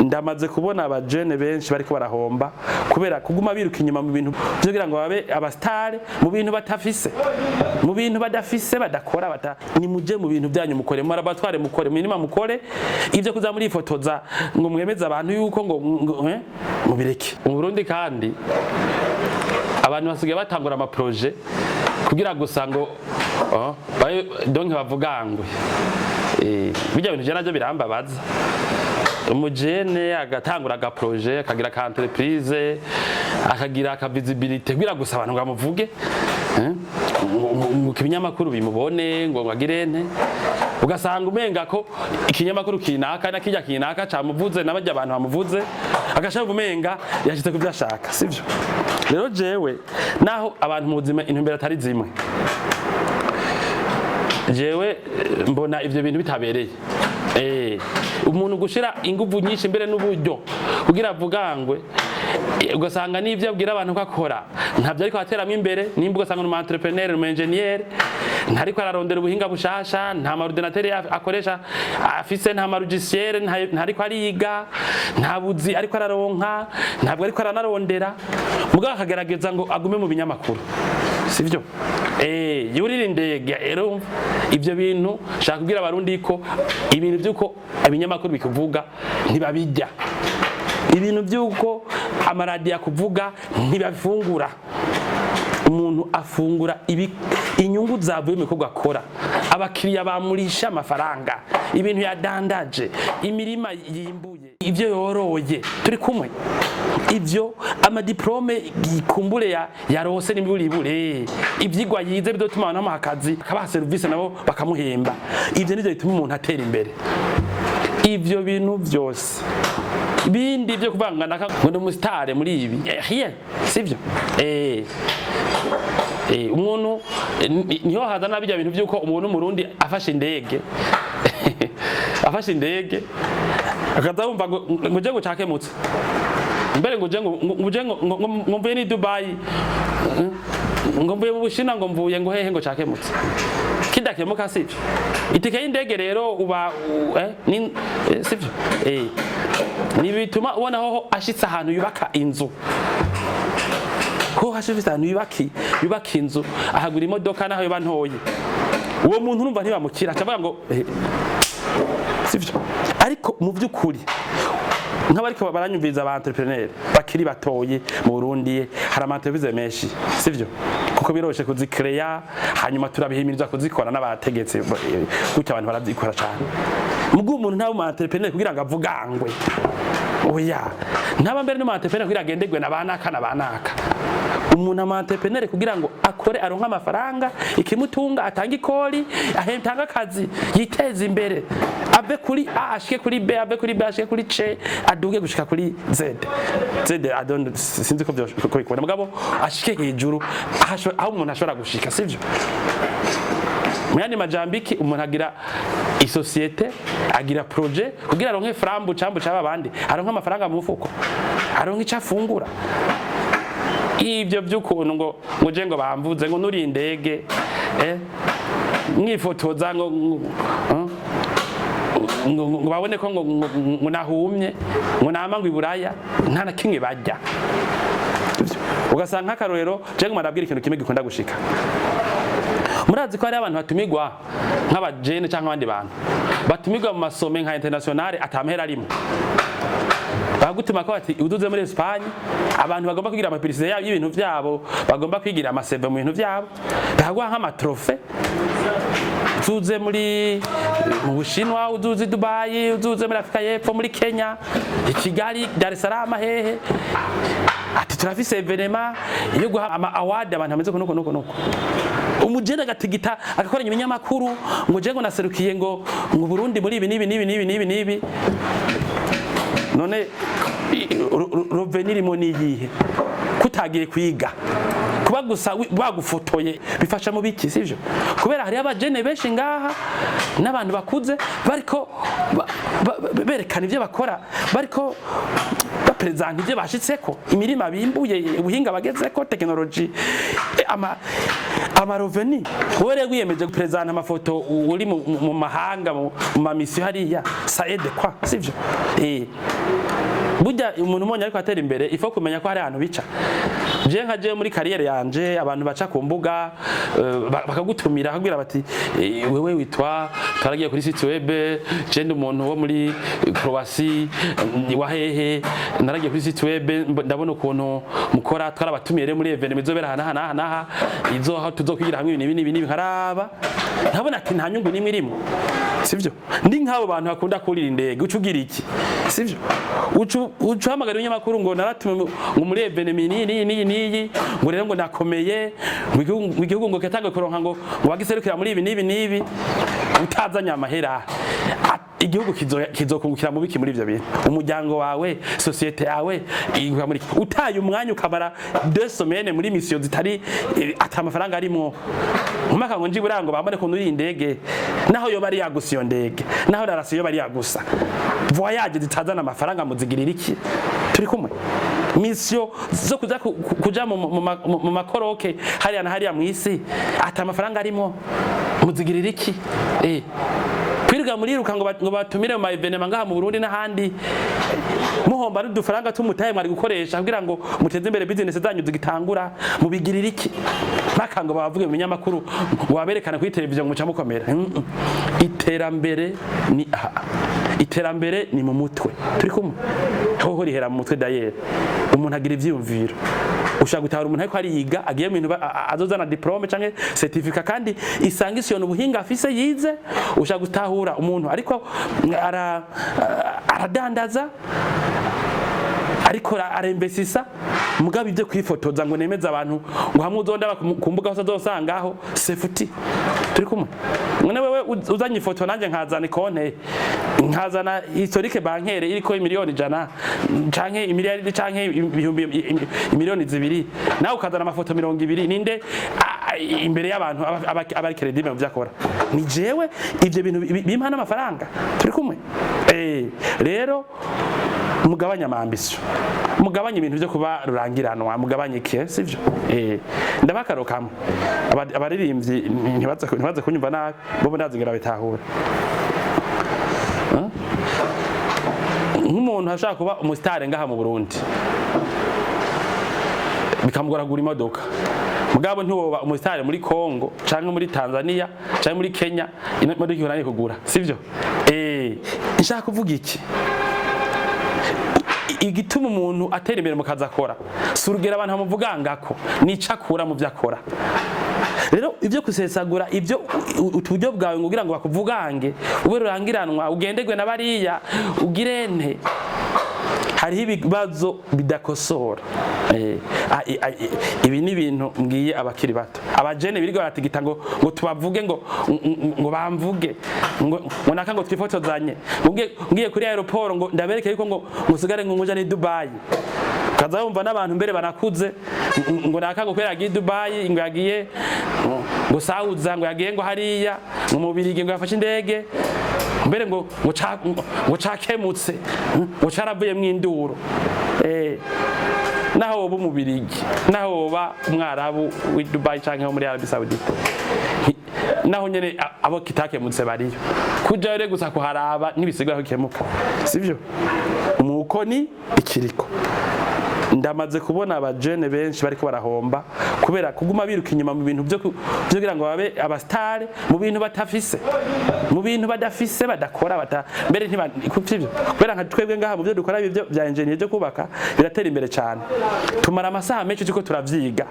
ndamaze kubona abajene benshi bariko barahomba kubera kuguma biruka inyuma mu bintu byo kugira ngo babe abastare mu bintu batafise mu bintu badafise badakora ni muje mu bintu byanyu mukore mu laboratoire mukore minima mukore ivyo kuza muri ifotoza ngo mwemeza abantu yuko ngo mubireke mu Burundi kandi abantu basigaye batangura ama projet kugira gusa ngo donc bavuga ngo bijya bintu je naje birambabaza umujene agatangura aga projet akagira ka entreprise akagira ka visibility kugira gusa abantu ngamuvuge mu kinyamakuru bimubone ngo ngagirene ugasanga umenga ko ikinyamakuru kinaka na kijya kinaka camuvuze nabajya abantu bamuvuze agashaka umenga yashitse ku byashaka sivyo rero jewe naho abantu muzima intumbero atari zimwe jewe mbona ivyo bintu bitabereye umuntu gushira inguvu nyinshi mbere n'uburyo kugira avugangwe ugasanga n'ivyo abwira abantu ko akora ntavyo ariko ateramwe imbere nimba ugasanga n'umu entrepreneur n'umu engineer ntariko ararondera ubuhinga bushasha nta maordinateur akoresha afise nta marugisiere ntariko ariga nta buzi ariko araronka ntabwo ariko aranarondera mugabo akagerageza ngo agume mu binyamakuru sivyo yurira Indege rero ivyo bintu shaka kubwira abarundi ko ibintu byuko ibinyamakuru bikuvuga ntibabijya ibintu byuko amaradiyo kuvuga ntibafungura umuntu afungura inyungu zavuye mu bikorwa akora abakiriya bamurisha amafaranga ibintu yadandaje imirima yimbuye ivyo yoroye turi kumwe ivyo amadiplome yikumbure yarose n'imburibure ivyigwa yize bidotuma abantu akazi akabaha service nabo bakamuhemba ivyo nivyo bituma umuntu atera imbere ivyo bintu byose bindi byo kuvangana ngo umusitare muri ibi sivyo umuntu niho hazana bijya bintu byuko umuntu murundi afashe indege afashe indege akazumva ngo je gucakemutse mbere ngo ngo mvuye ni Dubai ngo mvuye mu Bushina ngo mvuye ngo hehe ngo cakemutse kidakemuka sivyo itike y'indege rero uba ni sivyo ni bituma ubona ho ashitse ahantu yubaka inzu ko hashitse ahantu yubaka inzu ahagura imodoka naho yoba ntoye uwo muntu urumva ntibamukira akavuga ngo sivyo ariko mu byukuri nk'abariko baranyumviriza aba entrepreneur bakiri batoye mu Burundi hari amatevize menshi sivyo kuko biroshe kuzikreya hanyuma turabihimiriza kuzikora n'abategetse gutya abantu barazikora cyane mugu umuntu ntawe mu entrepreneur kugira ngo avugangwe oya ntaba mbere no mu entrepreneur kugira agendegwe nabanaka umuntu ama entrepreneur kugira ngo akore aronka amafaranga ikimutunga atanga ikori ahentanga akazi yiteza imbere ave kuri A ashike kuri B ave kuri B ashike kuri C aduge gushika kuri Z sinzi ko bikora mugabo ashike hejuru aho umuntu ashobora gushika sivyo Muyandi majambiki umuntu agira isosiyete agira projet kugira aronke frambu cambu caba bandi aronka amafaranga mu mufuko aronka icafungura ivyo by'ukuntu ngo je ngo bamvuze ngo nuri Indege mwifotoza ngo babone ko ngo nahumye ngo namangwa iburaya nta na kimwe bajya ugasanga akarorero je ngo marabwira ikintu kimwe gikunda gushika murazi ko ari abantu batumigwa nk'abajene cyangwa abandi bantu batumigwa mu masome nka internationale atamhera arimo bagutuma ko ati uduze muri Espagne abantu bagomba kugira amapirise yabo y'ibintu byabo bagomba kwigira amaseve mu bintu byabo bagwa nk'amatrofe uzuze muri mu Bushinwa uzuze Dubai uzuze muri Afrika y'Epfo muri Kenya Kigali Dar es Salaam hehe ati turafise evenema yo guha ama award abantu bameze kunuko umujene agatigita agakoranya ibinyamakuru ngo je ngo naserukiye ngo Burundi muri ibi nibi none revenir mo niyihe kutagiye kwiga kuba gusa bagufotoye bifasha mu biki sivyo kubera hari abajene benshi ngaha n'abantu bakuze bariko berekana ivyo bakora bariko bapresenta ivyo bashitseko imirima bimbuye ubuhinga bagezeko technology ama revenu wore wiyemeje gupresenta amafoto uri mu mahanga mu mamisio hariya ça aide quoi sivyo burya umuntu umonye ariko atera imbere ifo kumenya ko hari ahantu bica. Je nkaje muri kariyere yanje abantu baca ku mbuga bakagutumira akabwira bati wewe witwa twaragiye kuri site web je ndi umuntu wo muri Croatie wahehe naragiye kuri site web ndabona ukuntu mukora twarabatumire muri event mizobera hana izo aho tuzokwigira hamwe ibintu nkaraba ntabona ati nta nyungu nimwe irimo sivyo ndi nk'abo bantu bakunda kurira indege ucugira iki sivyo uhamagara ibinyamakuru ngo naratume ngo muri event niyi ngo rero ngo nakomeye igihugu ngo ketange kuronka ngo wagiserukira muri ibi utazanye amahera igihugu kizokungukira mu biki muri ivyo bintu umuryango wawe societe yawe muri utaye umwanya ukamara 2 semaines muri mission zitari atamafaranga arimo umaka ngo njibura ngo bambone ko nuri indege naho yo bari yagusiyo ndege naho darasiyo bari yagusa voyage zitazana amafaranga muzigirira iki turi kumwe mission zo kuja mu makoroke hariya na hariya mwisi atamafaranga arimo muzigirira iki kwirirwa muriruka ngo batumire mu evenement ngaha mu Burundi n'ahandi muhomba n'udufaranga tumutaye mwari gukoresha kugira ngo muteze imbere business zanyu zigitangura mubigirira iki bakango bavuge mu binyamakuru waberekana kuri televiziyo muca mukomera iterambere ni mu mutwe turi kumwe hoho rihera mu mutwe dayere umuntu agira ivyumviro ushaka gutahura umuntu ariko ari yiga agiye mu bintu azozana diplome canke certificate kandi isangisiyo ubuhinga afise yize ushaka gutahura umuntu ariko aradandaza ariko arembesisa mugabe ibyo kwifotoza ngo nemeza abantu ngo hamwe uzonda ku mbuga hose azosangaho sefuti turi kumwe none wewe uzanye ifoto nanje nkazana konte nkazana historique bancaire iriko miliyoni 100 canke imiliyaridi canke miliyoni 2 nawe ukazana amafoto 200 ninde imbere y'abantu abari credit mu byakora ni jewe ivyo bintu bimpana amafaranga turi kumwe rero mugabanya amambisyo mugabanya ibintu byo kuba rurangiranwa mugabanye iki sivyo ndabakarokamwe abaririmbyi ntibaze kunyumva nabi bo ndazigira bitahura nk'umuntu ashaka kuba umusitari ngaha mu Burundi bikamugora gura imodoka mugabo ntiwoba umusitari muri Kongo canke muri Tanzania canke muri Kenya imodoka ihoranye kugura sivyo nshaka kuvuga iki igituma umuntu atera imbere mu kazi akora surugera abantu bamuvugangako nicakura mu byakora rero ibyo kusesagura ibyo uturyo bwawe ngo kugira ngo bakuvugange ube rurangiranwa ugendegwe na bariya ugirente hariho ibibazo bidakosora ibi ni ibintu mbwiye abakiri bato abajene birigo baratigita ngo tubavuge ngo bamvuge ngo naka ngo twifotozanye ngiye kuri aeroport ngo ndabereke yuko ngo musigare ngo muja ni Dubai kaza umva n'abantu mbere banakuze ngo naka ngo kwera yagiye Dubai ngo yagiye ngo Sauza ngo yagiye ngo hariya ngo mubirige ngo yafashe indege mbere ngo cakemutse ngo caravuye mw'induro naho woba umubirigi naho woba umwarabu w'i Dubai canke muri Arabie Saoudite naho nyene abo kitakemutse bariyo kuja rero gusa kuharaba ntibisigura ko kemuka sivyo umuko ni ikiriko ndamaze kubona abajene benshi bariko barahomba kubera kuguma biruka inyuma mu bintu byo kugira ngo babe abastare mu bintu batafise mu bintu badafise badakora mbere ntibakuvyo kubera nka twebwe ngaha mu byo dukora ibyo bya engineer byo kubaka biratera imbere cyane tumara amasaha menshi cyo turavyiga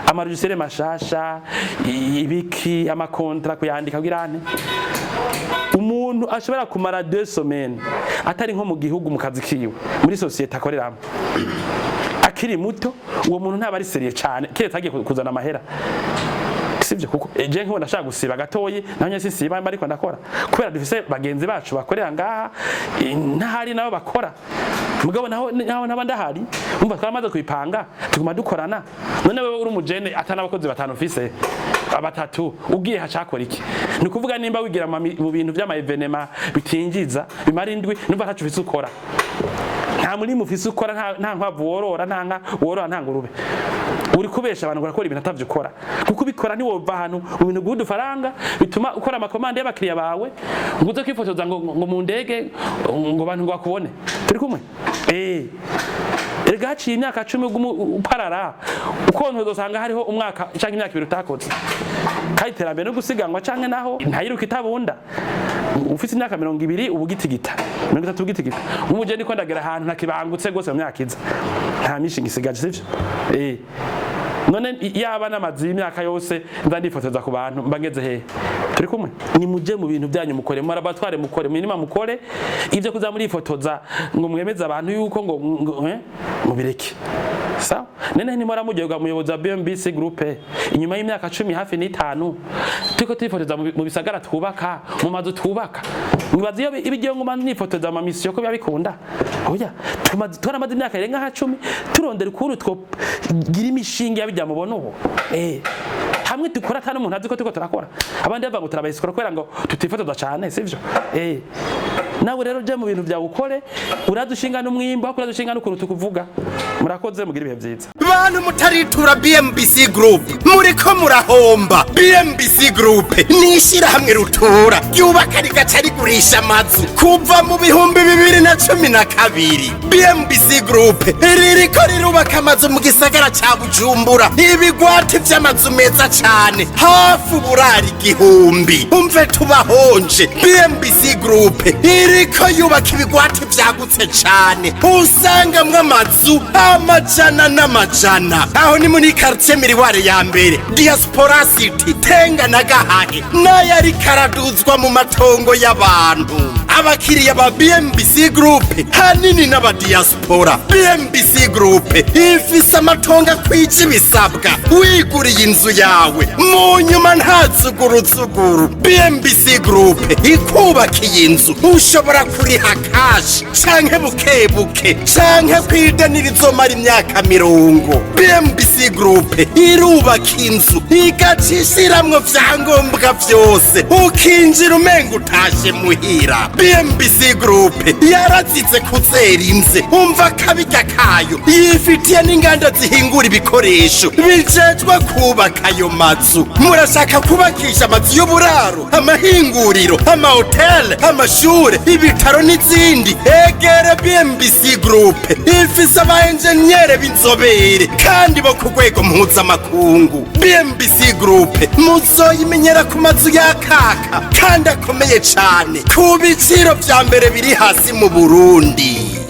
amarujisere mashasha ibiki amakontra kuyandika kugirane umuntu ashobora kumara 2 semaines atari nko mu gihugu mu kazi kiwe muri societe akoreramo akiri muto uwo muntu ntaba ari seriye cyane kiretse agiye kuzana amahera sivyo kuko je nko ndashaka gusiba gatoyi nanye sisiba ariko ndakora kubera dufise bagenzi bacu bakorera ngaha ntahari nabo bakora mugabo naho ndahari umva twamaze kwipanga tuguma dukorana none wewe uri umujene atanabakozi batanu ufise abatatu ugiye hacakora iki ni kuvuga nimba wigira mu bintu by'ama evenement bitinjiza bimara indwi numva ntacu ufise ukora nta muri mufise ukora nta nkwavu worora nta ngurube uri kubesha abantu gukora ibintu atavyo ukora kuko ubikora ni wova ahantu mu bintu gudu faranga bituma ukora amakomande y'abakiriya bawe nguze kwifotoza ngo mu ndege ngo abantu ngo bakubone turi kumwe erega haciye imyaka 10 uparara ukonto dosanga hariho umwaka canke imyaka 2 utakoze kandi terambere no gusiganwa canke naho ntayiruka itabunda ufite imyaka 20 ubugitigita 30 ubugitigita umuje niko ndagera ahantu ntakibangutse gose mu myaka iza nta mishinga isigaje sivyo none yaba namazi imyaka yose nza ndifotoza ku bantu mbangeze he turi kumwe ni muje mu bintu byanyu mukore mu laboratoire mukore minima mukore ivyo kuza muri ifotoza ngo mwemeze abantu yuko ngo mubireke sawa nene ni mora mujyega muyoboza BMBC group inyuma y'imyaka 10 hafi n'5 tuko twifotoza mu bisagara twubaka mu mazu twubaka nibazi yo ibigiye ngo mandi nifotoza ama mission ko byabikunda oya twana mazi imyaka irenga 10 turondera ukuru two gira imishinga yabijya mubona ubu hamwe dukora tano umuntu aziko tuko turakora abandi bava ngo turabayisikora kwera ngo tutifotoza cyane sivyo nawe rero je mu bintu bya gukore uradushinga n'umwimbo akora dushinga n'ukuru tukuvuga murakoze mugira ibihe byiza bantu mutaritura BMBC group muriko murahomba BMBC group nishira hamwe rutura yubaka rigaca rigurisha amazu kuva mu bihumbi 2012 BMBC group ririko rirubaka amazu mu gisagara ca Bujumbura ibigwati vy'amazu meza cyane hafu burari igihumbi umve tubahonje BMBC group iriko yubaka ibigwati vyagutse cyane usanga mw'amazu amajana n'amajana aho ni muri quartier Miriware ya mbere Diaspora City Tenga na Gahage nayari karaduzwa mu matongo y'abantu abakiriya ba BMBC group hanini n'aba diaspora BMBC group ifise amatongo kwica ibisabwa wiguriye inzu yawe mu nyuma ntazuguruzuguru BMBC group ikubakiye inzu ushobora kuriha cash canke bukebuke canke kwidanira izomara imyaka 40 BMBC group irubaka inzu igacishiramwo vyangombwa vyose ukinjira umenga utashe muhira BMBC group yarazize kuzera inze umva kabijya kayo yifitiye n'inganda zihingura ibikoresho bijejwe kubaka ayo mazu murashaka kubakisha amazu y'uburaro amahinguriro amahotel amashure ibitaro n'izindi egere BMBC group ifise abaenjenyere b'inzobere kandi bo ku rwego mpuzamakungu BMBC group muzoyimenyera ku mazu yakaka kandi akomeye cane ku biciro vya mbere biri hasi mu Burundi.